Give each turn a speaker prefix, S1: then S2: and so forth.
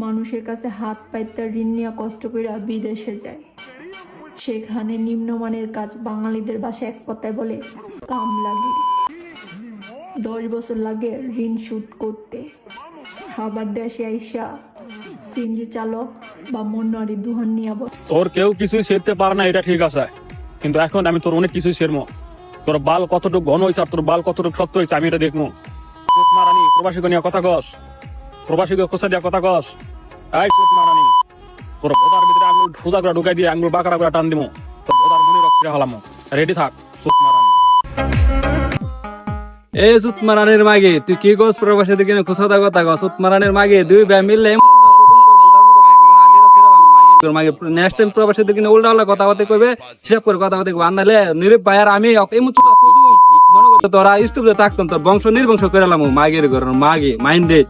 S1: মানুষের কাছে হাত পাইতে ঋণ নিয়ে কষ্ট করে বিদেশে যায়, সেখানে নিম্নমানের কাজ বাঙালিদের ভাষায় এক কথায় বলে কাম লাগে। 10 বছর লাগে ঋণ শোধ করতে। আবার দেশে আইসা সিএনজি চালক বা মনোয়ারি দুহান নিয়ে
S2: তোর কেউ কিছুই সেরতে পারে না, এটা ঠিক আছে, কিন্তু এখন আমি তোর অনেক কিছুই সেরমো। তোর বাল কতটুকু ঘন হয়েছে আর তোর বাল কতটুকু শক্ত হয়েছে আমি এটা দেখবো। মারানি প্রবাসীকে নিয়ে কথা কস, প্রবাসীকে খোঁচা দিয়া কথা কস। এই মারানি, তোর বোধার ভিতরে আঙুল সোজা করে ঢুকাই দিয়ে আঙুল বাঁকড়া করে টান দিমো, তোর বোধার মনে রক্ত হলামো। রেডি থাক সুত মারানি।
S3: এ সুত মারানের মাগে তুই কি কস? প্রবাসীদের কিনে খোঁচা কথা কস। সুত মারানের মাগে দুই ভাই মিললে নেক্সট টাইম প্রবাসীদের কিনে উল্টা উল্টা কথা কথা কইবে, হিসাব করে কথা কথা কইবে। আর নাহলে নিরীপ ভাই আর আমি মনে করতে তোরা স্তূপে থাকতাম, তোর বংশ নির্বংশ করে এলাম মাগের ঘর মাগে মাইন্ডে।